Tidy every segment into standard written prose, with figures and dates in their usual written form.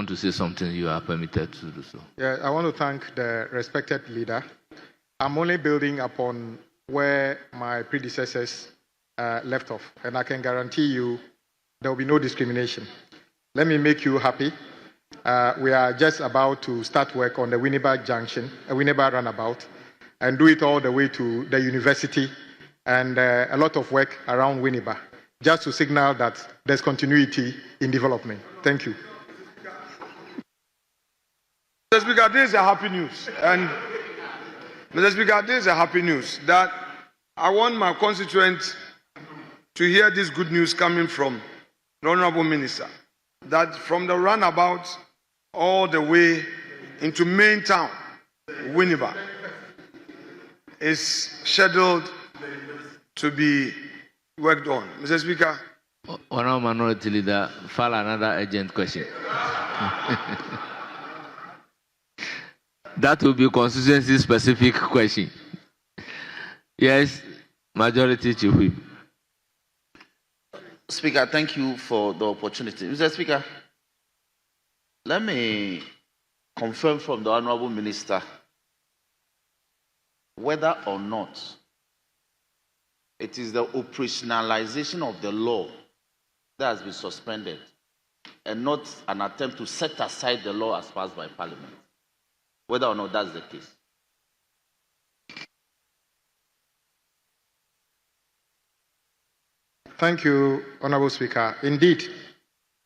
to say something, you are permitted to do so. Yeah, I want to thank the respected leader. I'm only building upon where my predecessors left off, and I can guarantee you there will be no discrimination. Let me make you happy. We are just about to start work on the Winneba Junction, Winneba Runabout, and do it all the way to the university, and a lot of work around Winneba, just to signal that there's continuity in development. Thank you. Mr. Speaker, this is a happy news. And Mr. Speaker, this is a happy news that I want my constituents to hear this good news coming from the Honorable Minister, that from the runabout all the way into main town, Winneba, is scheduled to be worked on. Mr. Speaker. Honorable Minority Leader, file another urgent question. That will be a constituency-specific question. Yes, Majority Chief Whip. Speaker, thank you for the opportunity. Mr. Speaker, let me confirm from the Honorable Minister whether or not it is the operationalization of the law that has been suspended and not an attempt to set aside the law as passed by Parliament. Whether or not that's the case. Thank you, Honorable Speaker. Indeed,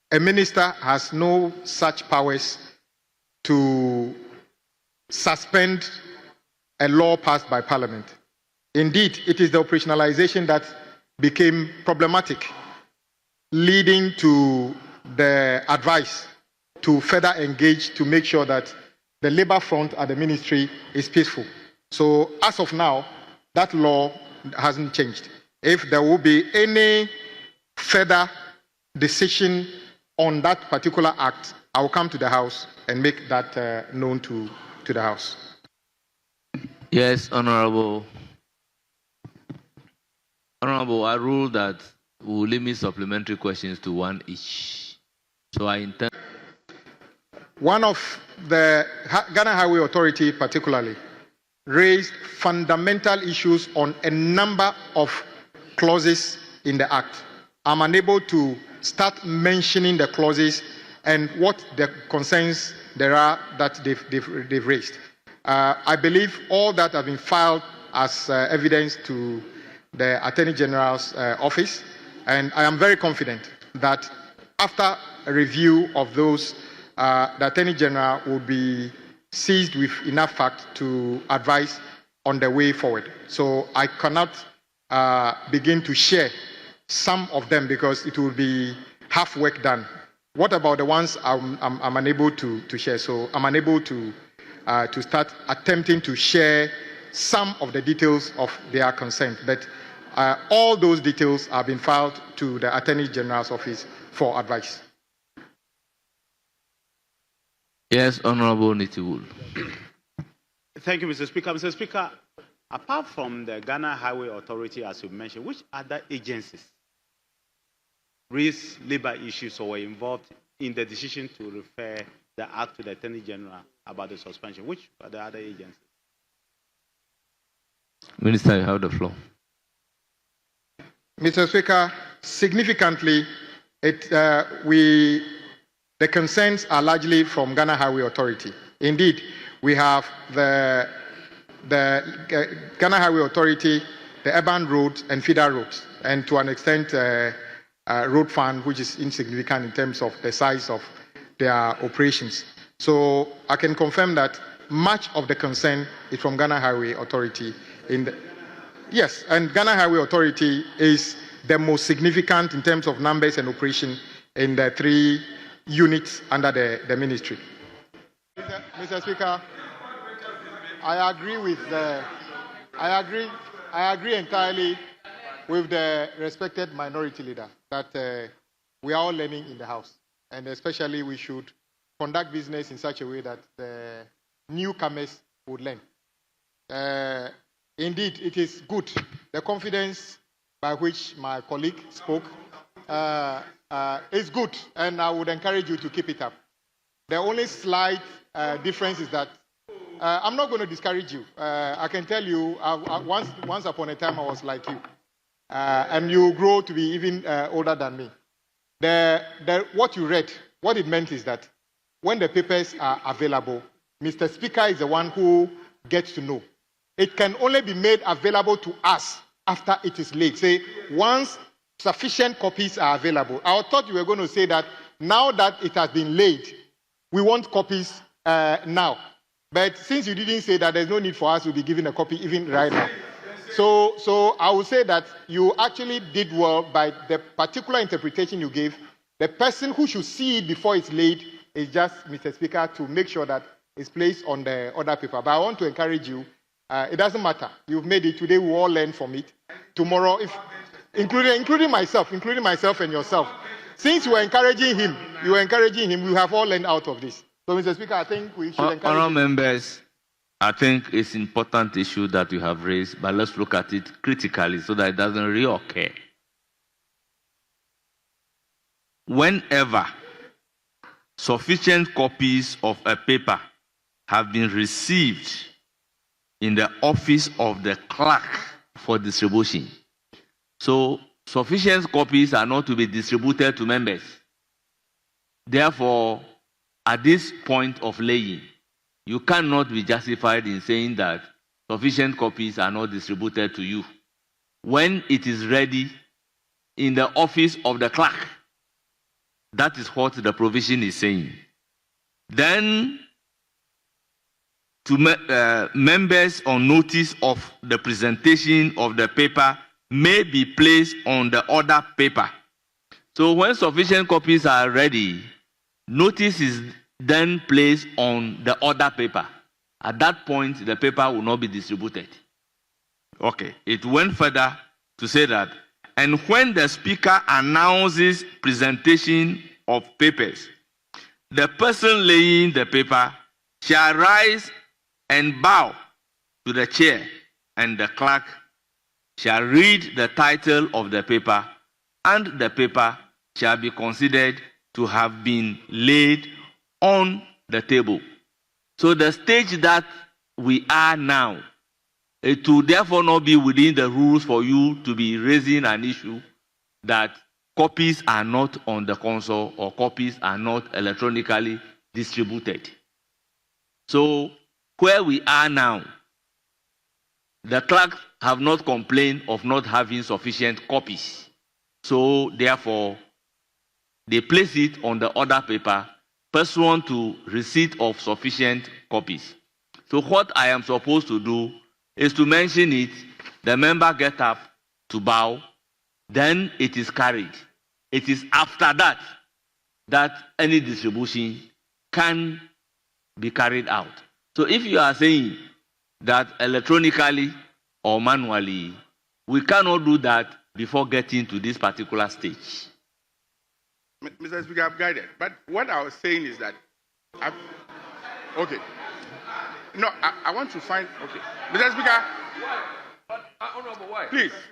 a minister has no such powers to suspend a law passed by Parliament. Indeed, it is the operationalization that became problematic, leading to the advice to further engage to make sure that the labor front at the ministry is peaceful. So as of now, that law hasn't changed. If there will be any further decision on that particular act, I will come to the House and make that known to the House. Yes, Honorable. Honorable, I rule that we will limit supplementary questions to one each. So I intend. One of the Ghana Highway Authority particularly raised fundamental issues on a number of clauses in the Act. I'm unable to start mentioning the clauses and what the concerns there are that they've raised. I believe all that have been filed as evidence to the Attorney General's office, and I am very confident that after a review of those, the Attorney General will be seized with enough fact to advise on the way forward. So I cannot begin to share some of them because it will be half work done. What about the ones I'm unable to share? So I'm unable to start attempting to share some of the details of their consent. But all those details have been filed to the Attorney General's office for advice. Yes, Honorable Nitiwul. Thank you, Mr. Speaker. Mr. Speaker, apart from the Ghana Highway Authority, as you mentioned, which other agencies raised labor issues or were involved in the decision to refer the Act to the Attorney General about the suspension? Which are the other agencies? Minister, you have the floor. Mr. Speaker, significantly, the concerns are largely from Ghana Highway Authority. Indeed, we have the Ghana Highway Authority, the urban roads and feeder roads, and to an extent, road fund, which is insignificant in terms of the size of their operations. So I can confirm that much of the concern is from Ghana Highway Authority. Yes, and Ghana Highway Authority is the most significant in terms of numbers and operation in the three units under the ministry. Mr. Speaker, I agree entirely with the respected minority leader that we are all learning in the House, and especially we should conduct business in such a way that the newcomers would learn. Indeed, it is good. The confidence by which my colleague spoke is good, and I would encourage you to keep it up. The only slight difference is that I'm not going to discourage you. I can tell you, once upon a time I was like you, and you grow to be even older than me. What you read, what it meant is that when the papers are available, Mr. Speaker is the one who gets to know. It can only be made available to us after it is laid. Say, once sufficient copies are available. I thought you were going to say that now that it has been laid, we want copies now. But since you didn't say that, there's no need for us to be given a copy even right now. So I would say that you actually did well by the particular interpretation you gave. The person who should see it before it's laid is just Mr. Speaker to make sure that it's placed on the other paper. But I want to encourage you. It doesn't matter. You've made it today. We all learn from it. Tomorrow, including myself and yourself. Since you are encouraging him, we have all learned out of this. So, Mr. Speaker, I think we should encourage Honourable members, I think it's an important issue that you have raised, but let's look at it critically so that it doesn't reoccur. Whenever sufficient copies of a paper have been received in the office of the clerk for distribution, so sufficient copies are not to be distributed to members. Therefore, at this point of laying, you cannot be justified in saying that sufficient copies are not distributed to you. When it is ready in the office of the clerk, that is what the provision is saying. Then, to members on notice of the presentation of the paper may be placed on the other paper. So when sufficient copies are ready, notice is then placed on the other paper. At that point, the paper will not be distributed. Okay, it went further to say that, and when the speaker announces presentation of papers, the person laying the paper shall rise and bow to the chair, and the clerk shall read the title of the paper, and the paper shall be considered to have been laid on the table. So the stage that we are now, it will therefore not be within the rules for you to be raising an issue that copies are not on the console or copies are not electronically distributed. So where we are now, the clerks have not complained of not having sufficient copies. So therefore, they place it on the other paper pursuant to receipt of sufficient copies. So what I am supposed to do is to mention it, the member get up to bow, then it is carried. It is after that that any distribution can be carried out. So if you are saying that electronically or manually, we cannot do that before getting to this particular stage. Mr. Speaker, I've guided. But what I was saying is that, okay. No, I want to find, okay. Mr. Speaker. Why? Honorable, why?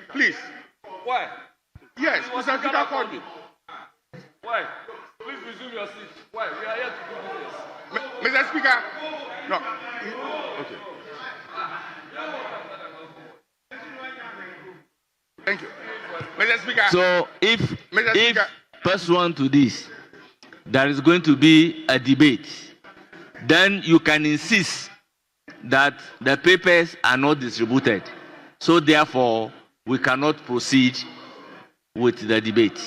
Please. Why? Yes, Mr. Speaker called me. Why? Please resume your seat. Why? We are here to do business. Mr. Speaker. No. Okay. Thank you. Mr. Speaker. So if pursuant to this, there is going to be a debate, then you can insist that the papers are not distributed. So therefore, we cannot proceed with the debate.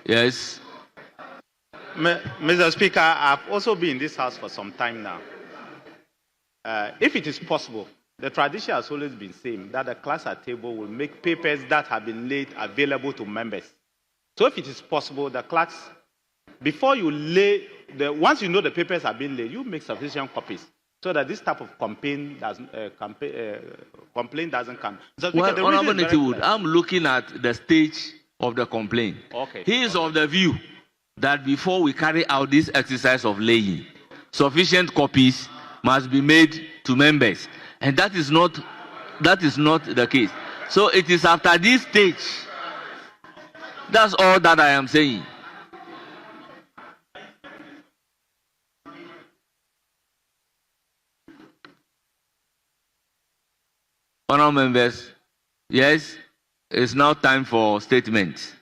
Yes. Mr. Speaker, I've also been in this house for some time now. If it is possible, the tradition has always been same, that the class at table will make papers that have been laid available to members. So if it is possible, the clerks, before you lay, once you know the papers have been laid, you make sufficient copies so that this type of complaint doesn't come. So well, Honorable Nitiwood, I'm looking at the stage of the complaint. Okay. He is of the view that before we carry out this exercise of laying, sufficient copies must be made to members. And that is not the case. So it is after this stage. That's all that I am saying. Honourable members, yes, it's now time for statements.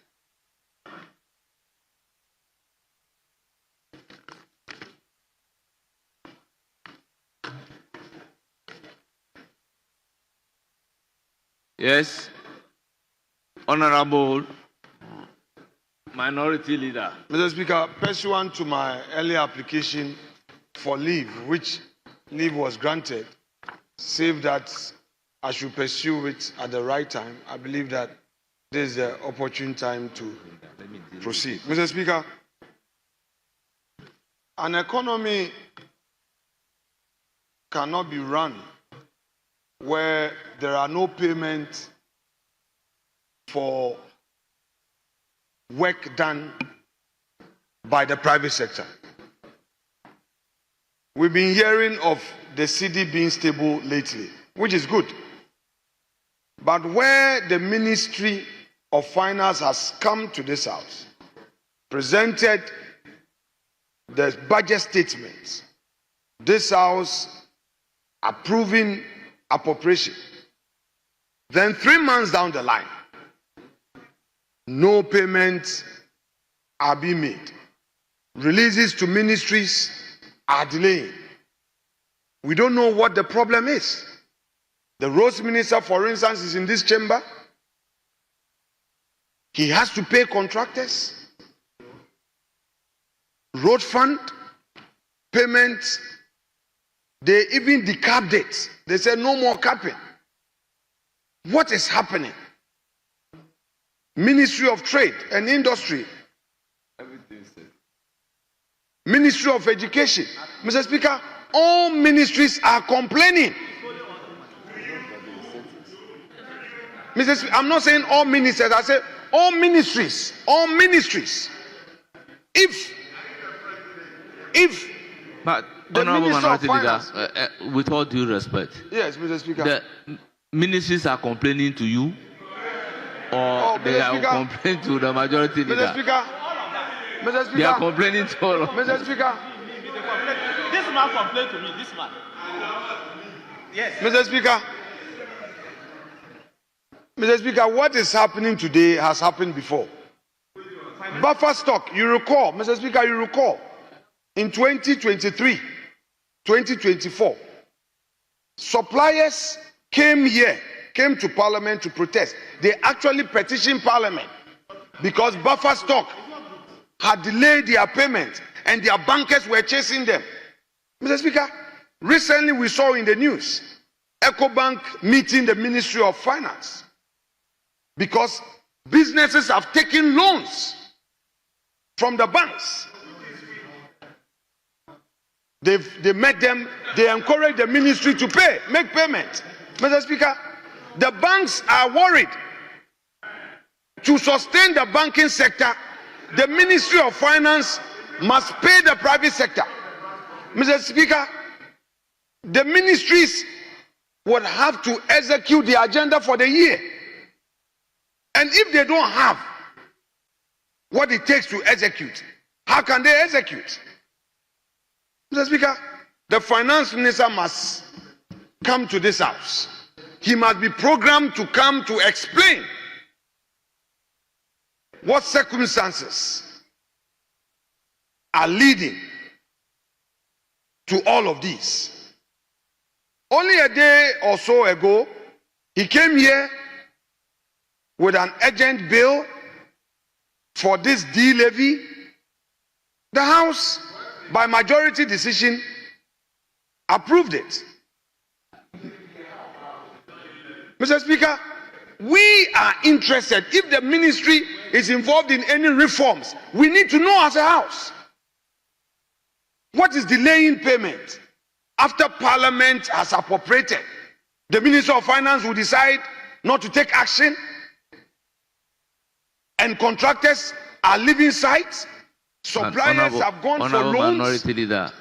Yes, Honourable Minority Leader. Mr. Speaker, pursuant to my earlier application for leave, which leave was granted, save that I should pursue it at the right time, I believe that this is the opportune time to proceed. Mr. Speaker, an economy cannot be run where there are no payments for work done by the private sector. We've been hearing of the cedi being stable lately, which is good. But where the Ministry of Finance has come to this house, presented the budget statements, this house approving appropriation, then 3 months down the line, no payments are being made. Releases to ministries are delaying. We don't know what the problem is. The roads minister, for instance, is in this chamber. He has to pay contractors. Road fund payments, they even decapped it. They said no more capping. What is happening? Ministry of Trade and Industry, Ministry of Education. Mr. Speaker, all ministries are complaining. Mr. Speaker, I'm not saying all ministers, I say all ministries, all ministries. If But, the Honourable Minister of Minority Leader, with all due respect, yes, Mr. Speaker. the ministries are complaining to you, or they Mr. are Speaker. complaining to the majority Mr. leader? Speaker, Mr. Speaker, They are complaining to all of Mr. Speaker, This man complained to me, this man. Yes. Mr. Speaker, Mr. Speaker, what is happening today has happened before. Buffer stock, you recall, Mr. Speaker, you recall, in 2023, 2024, suppliers came to Parliament to protest. They actually petitioned Parliament because buffer stock had delayed their payment and their bankers were chasing them. Mr. Speaker, recently we saw in the news, EcoBank meeting the Ministry of Finance because businesses have taken loans from the banks. They met them, they encouraged the ministry to make payment. Mr. Speaker, the banks are worried. To sustain the banking sector, the Ministry of Finance must pay the private sector. Mr. Speaker, the ministries would have to execute the agenda for the year. And if they don't have what it takes to execute, how can they execute? Mr. Speaker, the finance minister must come to this house. He must be programmed to come to explain what circumstances are leading to all of these. Only a day or so ago, he came here with an urgent bill for this D-levy. The House, by majority decision, approved it. Mr. Speaker, we are interested. If the ministry is involved in any reforms, we need to know as a House. What is delaying payment? After Parliament has appropriated, the Minister of Finance will decide not to take action, and contractors are leaving sites. Suppliers have gone for Honourable loans. Minority Leader,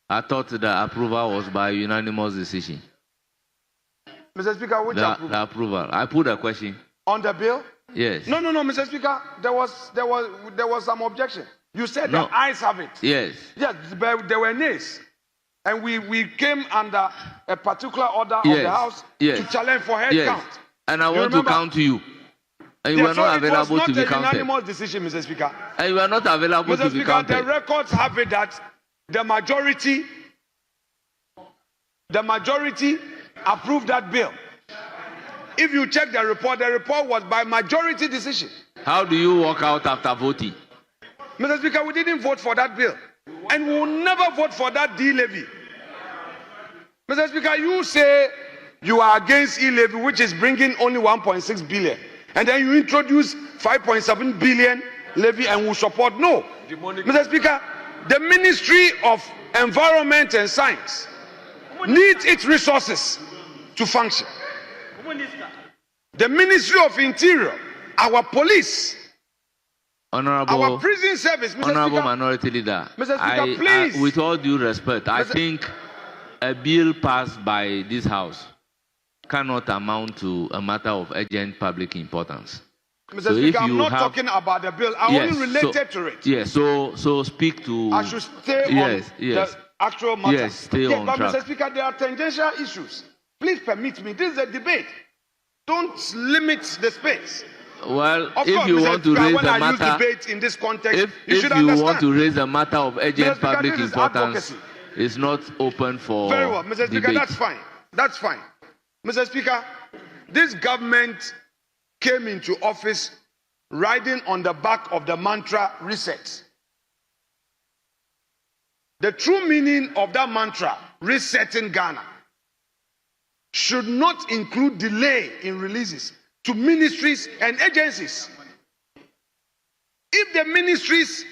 I thought the approval was by unanimous decision. Mr. Speaker, which approval? The approval. I put a question. On the bill? Yes. No, Mr. Speaker. There was some objection. You said No. the ayes have it. Yes. Yes, but there were nays. and we came under a particular order of Yes, the House yes, to challenge for head yes. count. And I You want to remember? count you. And you Yeah, were so not it was available not to be a counted. unanimous decision, Mr. Speaker. And you were not available Mr. to be Speaker, the counted. records have it that the majority approved that bill. If you check the report was by majority decision. How do you walk out after voting? Mr. Speaker, we didn't vote for that bill. And we will never vote for that D-levy. Mr. Speaker, you say you are against E-levy, which is bringing only 1.6 billion. And then you introduce 5.7 billion levy and will support. No. Mr. Speaker, the Ministry of Environment and Science needs its resources to function. The Ministry of Interior, our police, Honorable, our prison service, Mr. Honorable Speaker, Minority Leader, Mr. Speaker, please. with all due respect, I think a bill passed by this House cannot amount to a matter of urgent public importance. Mr. So Speaker, if I'm you not have- talking about the bill. I Yes, only related to it. Yes, so speak to. I should stay Yes, on yes. the actual matter. Yes, stay on but track. Mr. Speaker, there are tangential issues. Please permit me. This is a debate. Don't limit the space. Well, Of if course, you Mr. want to Speaker, raise when the I use matter, debate in this context, if should you understand. want to raise a matter of Mr. urgent Speaker, public this is importance, advocacy. it's not open for Very well, Mr. Speaker, debate. that's fine. That's fine. Mr. Speaker, this government came into office riding on the back of the mantra reset. The true meaning of that mantra, resetting Ghana, should not include delay in releases to ministries and agencies. If the ministries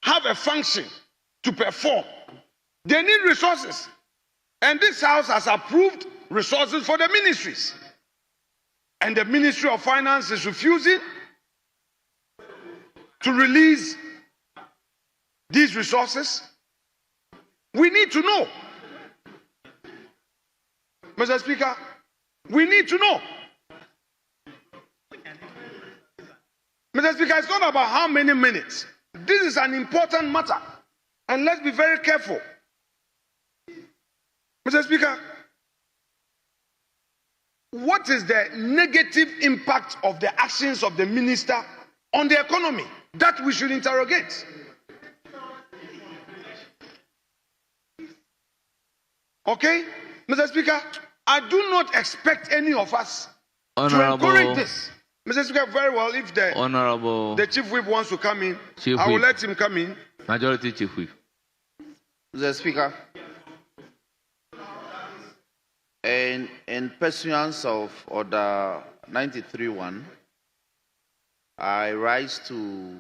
have a function to perform, they need resources. And this House has approved resources for the ministries. And the Ministry of Finance is refusing to release these resources. We need to know. Mr. Speaker, we need to know. Mr. Speaker, it's not about how many minutes. This is an important matter. And let's be very careful. Mr. Speaker, what is the negative impact of the actions of the minister on the economy? That we should interrogate. Okay? Mr. Speaker, I do not expect any of us to encourage this. Mr. Speaker, very well, if the Chief Whip wants to come in, I will let him come in. Majority Chief Whip. Mr. Speaker, in pursuance of Order 93.1, I rise to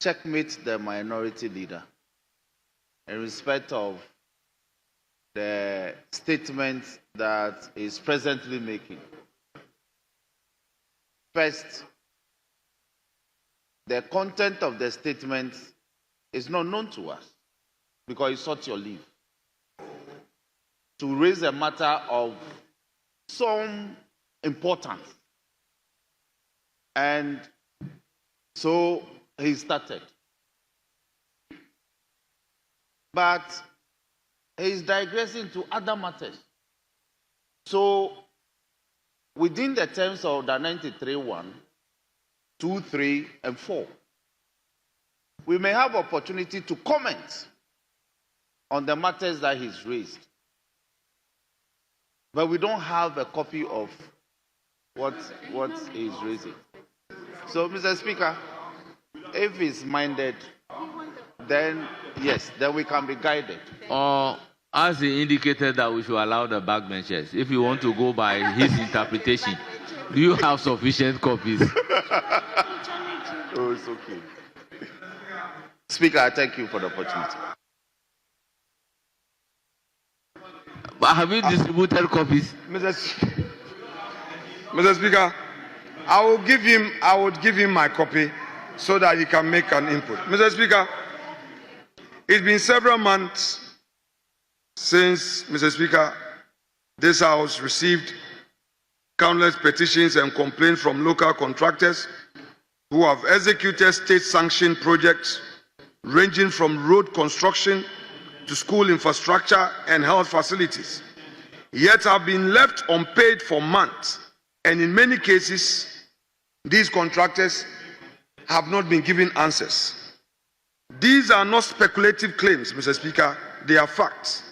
checkmate the minority leader in respect of the statement that is presently making. First, the content of the statement is not known to us because you sought your leave to raise a matter of some importance. And so he started. But he's digressing to other matters. So within the terms of the 93.1, 2, 3, and 4, we may have opportunity to comment on the matters that he's raised. But we don't have a copy of what he's raising. So, Mr. Speaker, if he's minded, then yes, then we can be guided. Or as he indicated that we should allow the backbenchers, if you want to go by his interpretation, do you have sufficient copies? Oh, it's okay. Speaker, I thank you for the opportunity. But have you distributed copies? Mr. Speaker, I would give him my copy so that he can make an input. Mr. Speaker, it's been several months since, Mr. Speaker, this House received countless petitions and complaints from local contractors who have executed state-sanctioned projects ranging from road construction to school infrastructure and health facilities, yet have been left unpaid for months, and in many cases, these contractors have not been given answers. These are not speculative claims, Mr. Speaker, they are facts.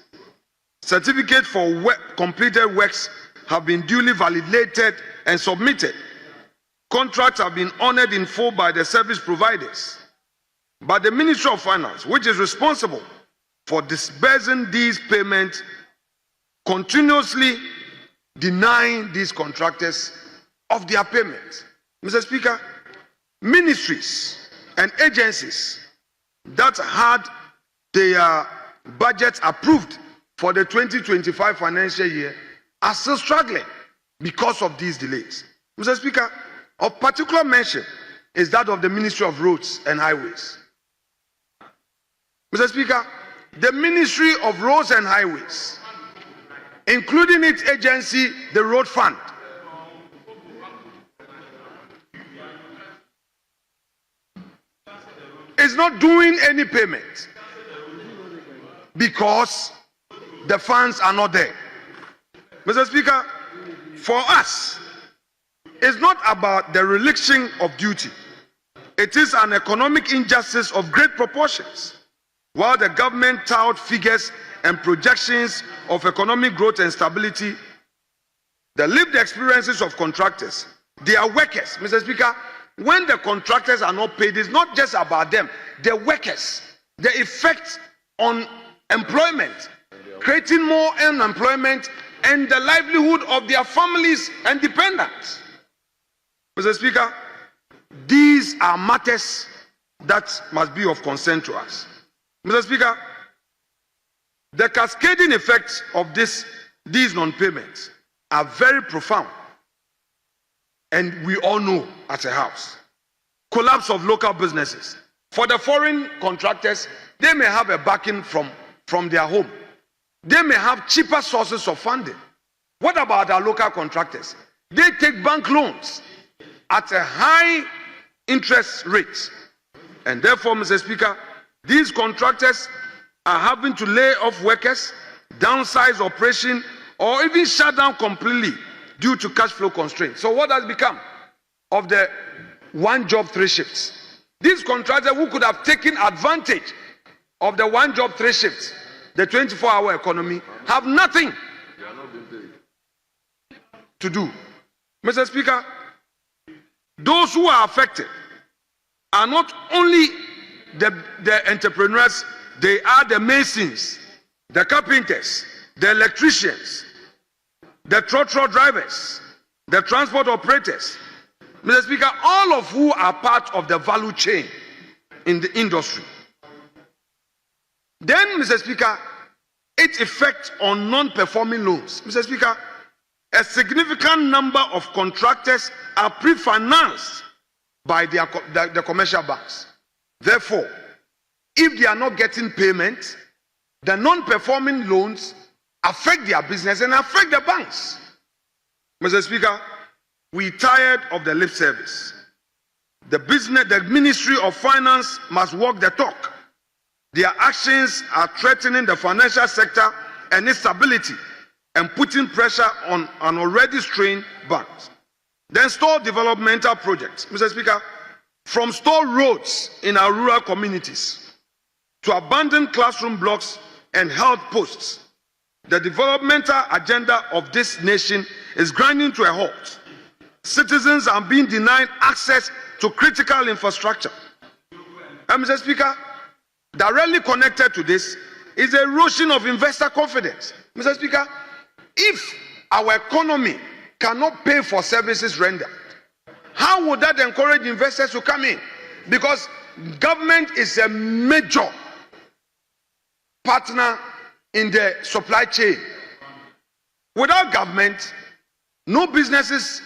Certificates for completed works have been duly validated and submitted. Contracts have been honored in full by the service providers. But the Ministry of Finance, which is responsible for disbursing these payments, continuously denying these contractors of their payments. Mr. Speaker, ministries and agencies that had their budgets approved for the 2025 financial year are still struggling because of these delays. Mr. Speaker, of particular mention is that of the Ministry of Roads and Highways. Mr. Speaker, the Ministry of Roads and Highways, including its agency, the Road Fund, is not doing any payment because the funds are not there. Mr. Speaker, for us, it's not about the reliction of duty. It is an economic injustice of great proportions. While the government tout figures and projections of economic growth and stability, the lived experiences of contractors, they are workers. Mr. Speaker, when the contractors are not paid, it's not just about them, the workers, the effect on employment, creating more unemployment and the livelihood of their families and dependents. Mr. Speaker, these are matters that must be of concern to us. Mr. Speaker, the cascading effects of these non-payments are very profound, and we all know as a house. Collapse of local businesses. For the foreign contractors, they may have a backing from their home. They may have cheaper sources of funding. What about our local contractors? They take bank loans at a high interest rate. And therefore, Mr. Speaker, these contractors are having to lay off workers, downsize operation, or even shut down completely due to cash flow constraints. So what has become of the one job, three shifts? These contractors who could have taken advantage of the one job, three shifts, the 24-hour economy, have nothing to do. Mr. Speaker, those who are affected are not only the entrepreneurs, they are the masons, the carpenters, the electricians, the trotro drivers, the transport operators. Mr. Speaker, all of who are part of the value chain in the industry. Then, Mr. Speaker, its effect on non-performing loans. Mr. Speaker, a significant number of contractors are pre-financed by the commercial banks. Therefore, if they are not getting payment, the non-performing loans affect their business and affect the banks. Mr. Speaker, we tired of the lip service. The Ministry of Finance must walk the talk. Their actions are threatening the financial sector and its stability and putting pressure on an already strained banks. Then store developmental projects. Mr. Speaker, from store roads in our rural communities to abandoned classroom blocks and health posts, the developmental agenda of this nation is grinding to a halt. Citizens are being denied access to critical infrastructure. And Mr. Speaker, directly connected to this is the erosion of investor confidence. Mr. Speaker, if our economy cannot pay for services rendered, how would that encourage investors to come in? Because government is a major partner in the supply chain. Without government, no business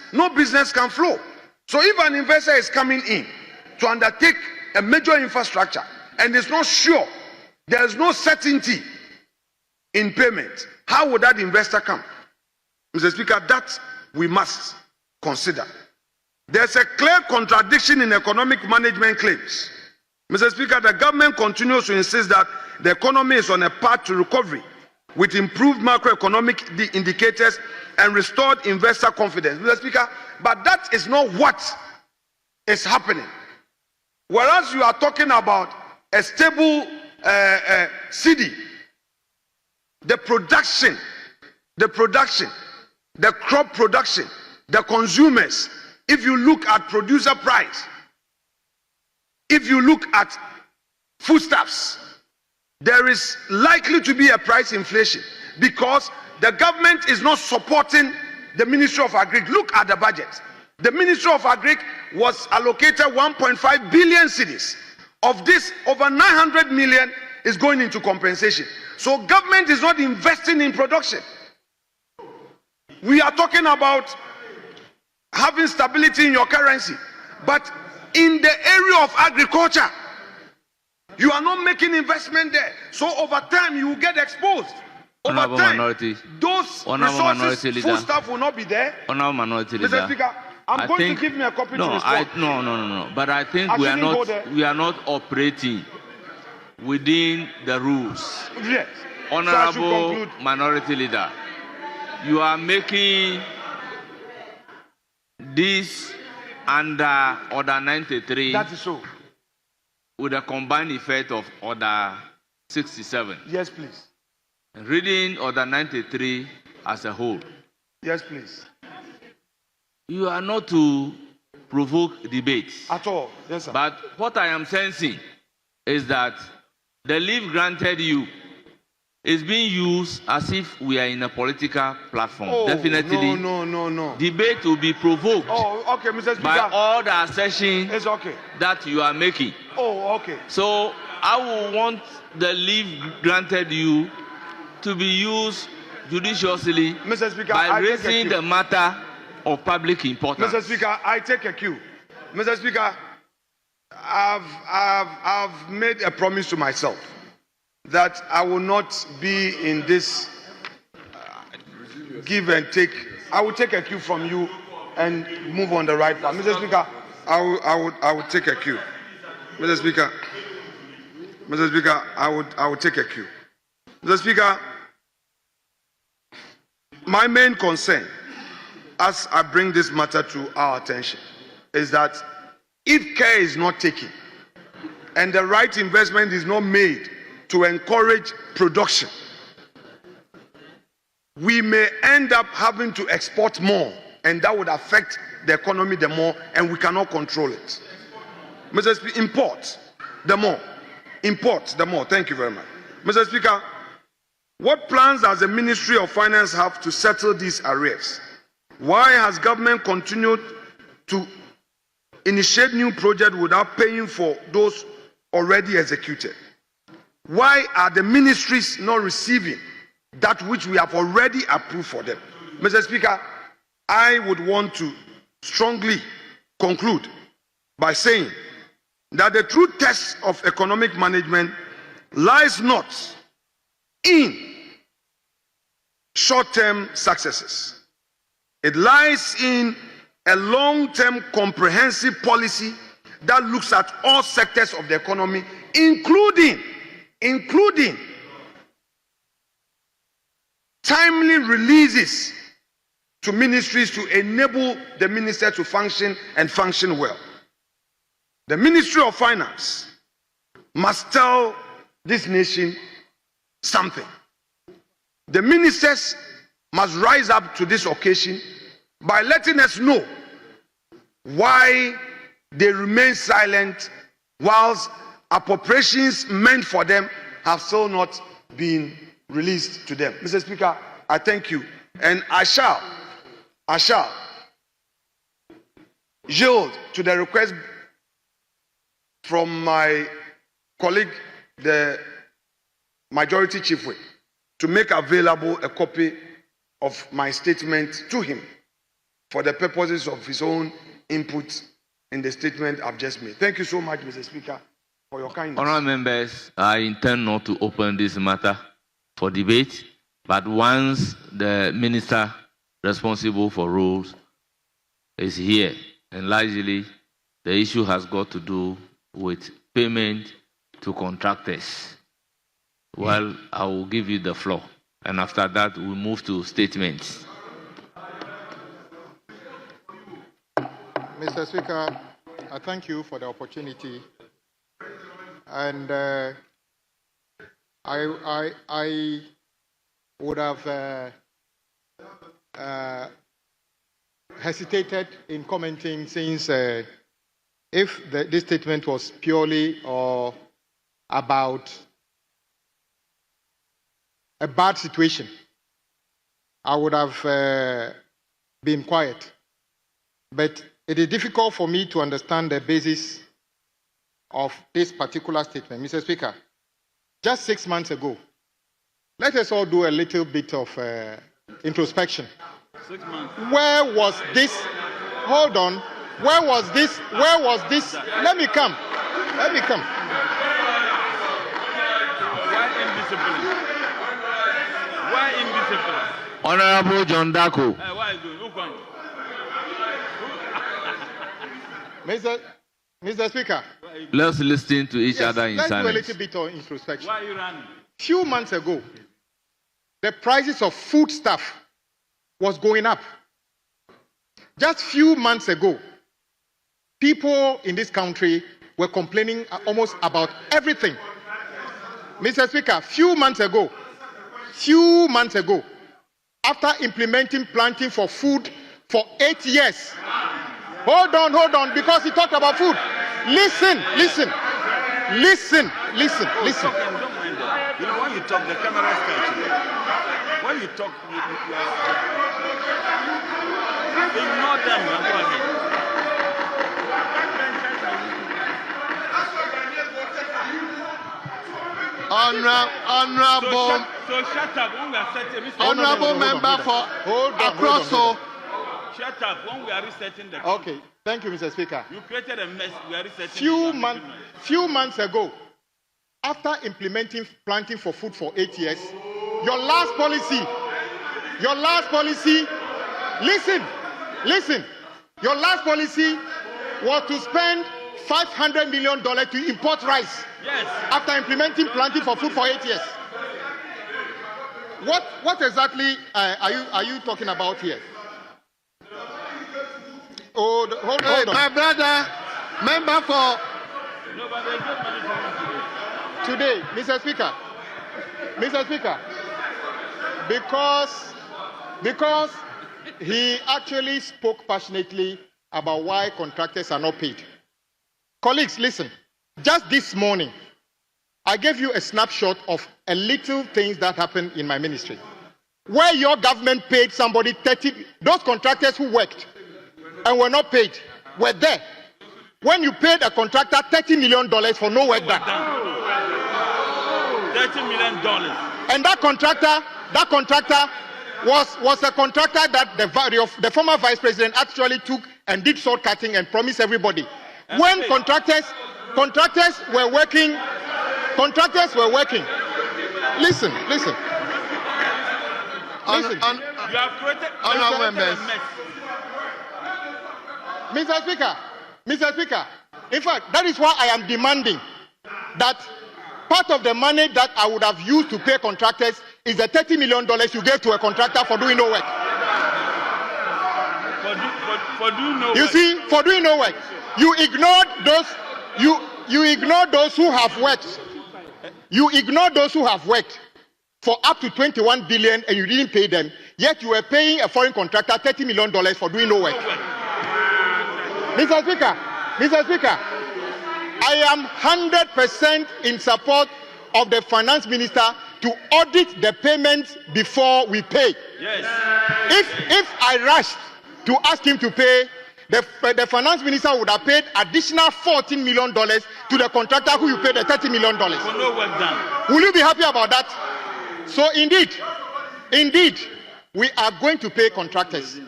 can flow. So if an investor is coming in to undertake a major infrastructure and is not sure, there is no certainty in payment, how would that investor come? Mr. Speaker, that we must consider. There's a clear contradiction in economic management claims. Mr. Speaker, the government continues to insist that the economy is on a path to recovery with improved macroeconomic indicators and restored investor confidence. Mr. Speaker, but that is not what is happening. Whereas you are talking about a stable city, the production, the crop production, the consumers, if you look at producer price, if you look at foodstuffs, there is likely to be a price inflation because the government is not supporting the Ministry of Agri. Look at the budget. The Ministry of Agri was allocated 1.5 billion cedis. Of this, over 900 million is going into compensation. So government is not investing in production. We are talking about having stability in your currency, but in the area of agriculture, you are not making investment there. So over time, you will get exposed. Over Honorable time, Minority. those Honorable resources, Minority food Leader. stuff will not be there. Honorable Minority Leader. Mr. Speaker, I'm going to give me a copy to respond. No. But I think I we are shouldn't go there. not operating within the rules. Yes. Honorable So I should conclude. Minority Leader, you are making this under Order 93 That is so. with a combined effect of Order 67. Yes, please. Reading Order 93 as a whole, Yes, please. you are not to provoke debates. At all. Yes, sir. But what I am sensing is that the leave granted you is being used as if we are in a political platform. Oh, Definitely, no. debate will be provoked Oh, okay, Mr. Speaker. by all the assertions It's okay. that you are making. Oh, okay. So I will want the leave granted you to be used judiciously Mr. Speaker, by I take a raising cue. the matter of public importance. Mr. Speaker, I take a cue. Mr. Speaker, I've made a promise to myself that I will not be in this give and take. I will take a cue from you and move on the right path. Mr. Speaker, I would take a cue. Mr. Speaker, I would take a cue. Mr. Speaker, my main concern as I bring this matter to our attention is that if care is not taken and the right investment is not made to encourage production, we may end up having to export more, and that would affect the economy the more, and we cannot control it. Mr. Speaker, import the more. Thank you very much. Mr. Speaker, what plans does the Ministry of Finance have to settle these arrears? Why has government continued to initiate new projects without paying for those already executed? Why are the ministries not receiving that which we have already approved for them? Mr. Speaker, I would want to strongly conclude by saying that the true test of economic management lies not in short-term successes. It lies in a long-term comprehensive policy that looks at all sectors of the economy, including timely releases to ministries to enable the minister to function and function well. The Ministry of Finance must tell this nation something. The ministers must rise up to this occasion by letting us know why they remain silent whilst appropriations meant for them have still not been released to them. Mr. Speaker, I thank you, and I shall yield to the request from my colleague, the Majority Chief Whip, to make available a copy of my statement to him for the purposes of his own input in the statement I've just made. Thank you so much, Mr. Speaker, for your kindness. Honourable members, I intend not to open this matter for debate, but once the minister responsible for rules is here, and largely the issue has got to do with payment to contractors. Well, I will give you the floor. And after that, we'll move to statements. Mr. Speaker, I thank you for the opportunity. And I would have hesitated in commenting since if this statement was purely or about a bad situation, I would have been quiet. But it is difficult for me to understand the basis of this particular statement. Mr. Speaker, just 6 months ago, let us all do a little bit of introspection. 6 months. Where was this? Hold on. Where was this? Where was this? Let me come. Let me come. Why indiscipline? Why indiscipline? Honorable John Dako. Why is it? Who point? Mr. Speaker. Let's listen to each other in let's silence. do a little bit of introspection. Why are you running? Few months ago, the prices of foodstuff was going up. Just few months ago, people in this country were complaining almost about everything. Mr. Speaker, few months ago, after implementing planting for food for 8 years. Hold on, because he talked about food. Listen. Don't mind that. When you talk, the camera is catching. When you talk, ignore them and go ahead. Honorable So shut up when we are setting. Honorable member for across. Shut up when we are resetting the. Okay, thank you, Mr. Speaker. You created a mess. We are resetting. Few months ago, after implementing planting for food for 8 years, your last policy, listen, your last policy was to spend $500 million to import rice. Yes. After implementing planting for food for 8 years. What exactly are you talking about here? Hold on. My brother, member for Today, Mr. Speaker, because he actually spoke passionately about why contractors are not paid. Colleagues, listen. Just this morning, I gave you a snapshot of a little things that happened in my ministry. Where your government paid somebody 30, those contractors who worked and were not paid were there. When you paid a contractor $30 million for no work done. $30 million. And that contractor was a contractor that the former vice president actually took and did short cutting and promised everybody. When contractors were working. Listen. You have created a mess. Mr. Speaker, in fact, that is why I am demanding that part of the money that I would have used to pay contractors is the $30 million you gave to a contractor for doing no work. For doing no work. You see, for doing no work. You ignored those. You ignored those who have worked. You ignored those who have worked for up to 21 billion and you didn't pay them. Yet you were paying a foreign contractor $30 million for doing no work. Mr. Speaker, I am 100% in support of the finance minister to audit the payments before we pay. Yes. If I rushed to ask him to pay, the finance minister would have paid additional $14 million to the contractor who you paid the $30 million. For no work done. Will you be happy about that? So indeed, we are going to pay contractors,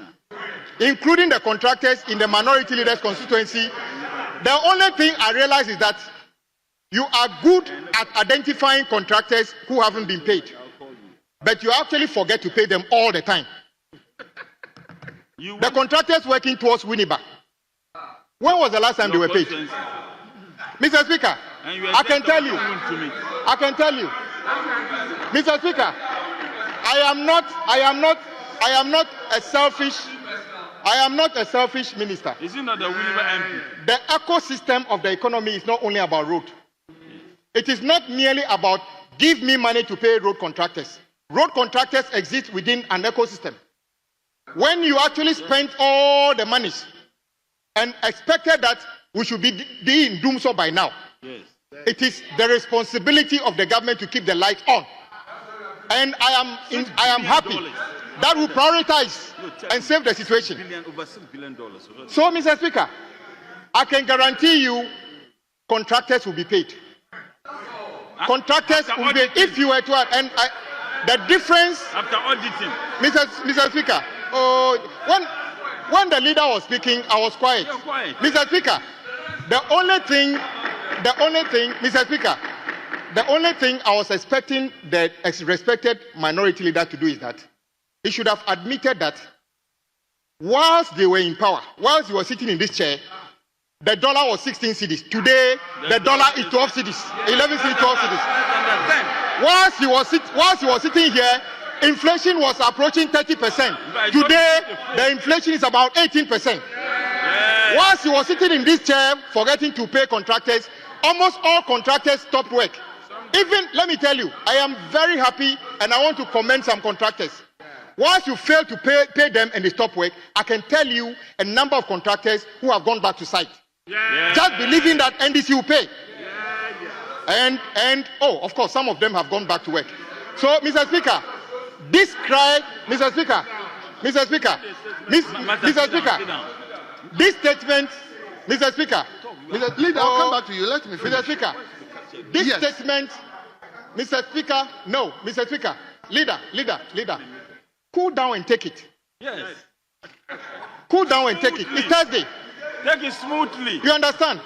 including the contractors in the minority leaders constituency. The only thing I realize is that you are good at identifying contractors who haven't been paid, but you actually forget to pay them all the time. The contractors working towards Winneba, when was the last time they were paid? Mr. Speaker, And you I can tell you. to me. I can tell you. Mr. Speaker, I am not a selfish minister. Is it not the Winneba MP? The ecosystem of the economy is not only about road. It is not merely about give me money to pay road contractors. Road contractors exist within an ecosystem. When you actually spend all the monies and expected that we should be in doom so by now, Yes. it is the responsibility of the government to keep the lights on. And I am happy that we prioritize and save the situation. Over $6 billion. So, Mr. Speaker, I can guarantee you contractors will be paid. Contractors will be paid if you were to, and the difference, After auditing. Mr. Speaker, when the leader was speaking, I was quiet. You're quiet. Mr. Speaker, the only thing, Mr. Speaker, the only thing I was expecting the respected minority leader to do is that he should have admitted that whilst they were in power, whilst he was sitting in this chair, the dollar was 16 cedis. Today, the dollar is 12 cedis, 11 cedis, 12 cedis. Whilst he was sitting here, inflation was approaching 30%. Today, the inflation is about 18%. Whilst he was sitting in this chair, forgetting to pay contractors, almost all contractors stopped work. Even, let me tell you, I am very happy and I want to commend some contractors. Once you fail to pay them and they stop work, I can tell you a number of contractors who have gone back to site. Just believing that NDC will pay. And of course, some of them have gone back to work. So, Mr. Speaker, this cry, Mr. Speaker, this statement, Mr. Speaker, Leader, I'll come back to you. Let me finish. Mr. Speaker, this statement, Mr. Speaker, no, Mr. Speaker, leader, cool down and take it. Yes. Cool down and take it. It's Thursday. Take it smoothly. You understand?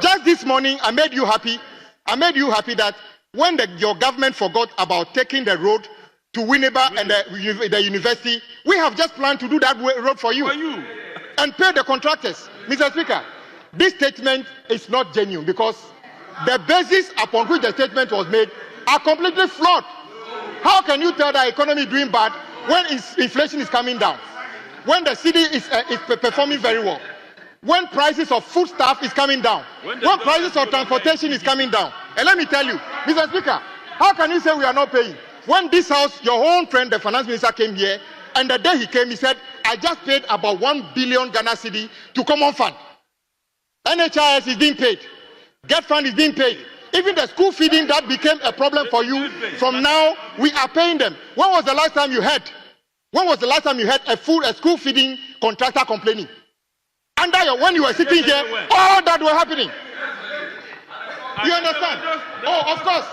Just this morning, I made you happy. I made you happy that when your government forgot about taking the road to Winneba and the university, we have just planned to do that road for you. And pay the contractors. Mr. Speaker, this statement is not genuine because the basis upon which the statement was made are completely flawed. How can you tell the economy is doing bad when inflation is coming down? When the city is performing very well? When prices of foodstuff is coming down? When prices of transportation is coming down? And let me tell you, Mr. Speaker, how can you say we are not paying? When this house, your own friend, the finance minister, came here, and the day he came, he said, I just paid about 1 billion Ghana cedi to common fund. NHIS is being paid. Get fund is being paid. Even the school feeding that became a problem for you, from now, we are paying them. When was the last time you heard? When was the last time you heard a school feeding contractor complaining? When you were sitting here, all that were happening. You understand? Oh, of course.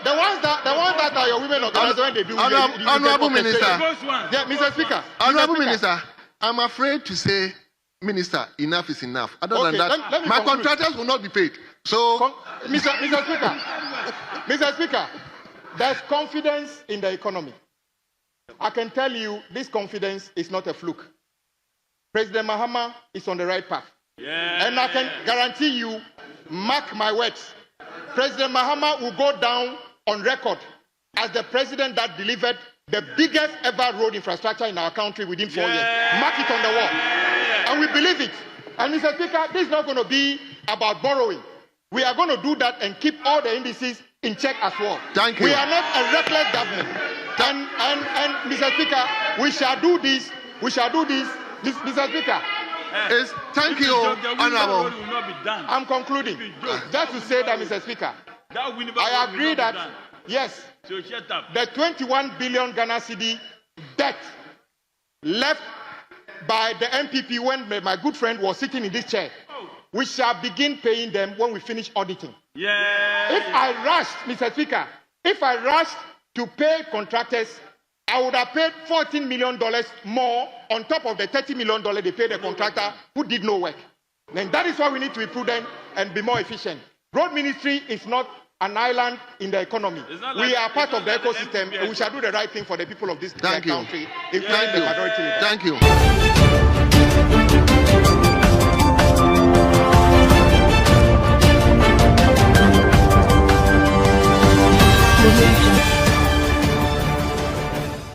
The ones that are your women organizers when they do. Honorable Minister. Yeah, Mr. Speaker. Honorable Minister, I'm afraid to say, Minister, enough is enough. Other than that, let me my conclude. contractors will not be paid. So, Mr. Speaker, there's confidence in the economy. I can tell you this confidence is not a fluke. President Mahama is on the right path. And I can guarantee you, mark my words, President Mahama will go down on record as the president that delivered the biggest ever road infrastructure in our country within 4 years. Mark it on the wall. And we believe it. And Mr. Speaker, this is not going to be about borrowing. We are going to do that and keep all the indices in check as well. Thank you. We are not a reckless government. And Mr. Speaker, we shall do this. Mr. Speaker. Thank you, Honorable. I'm concluding. Just to say that, Mr. Speaker, I agree that, yes, the 21 billion Ghana cedi debt left by the MPP when my good friend was sitting in this chair, we shall begin paying them when we finish auditing. If I rushed, Mr. Speaker, to pay contractors, I would have paid $14 million more on top of the $30 million they paid the contractor who did no work. And that is why we need to be prudent and be more efficient. Road Ministry is not an island in the economy. We are part of the ecosystem, and we shall do the right thing for the people of this country, including the minority leader. Thank you. Afenyo.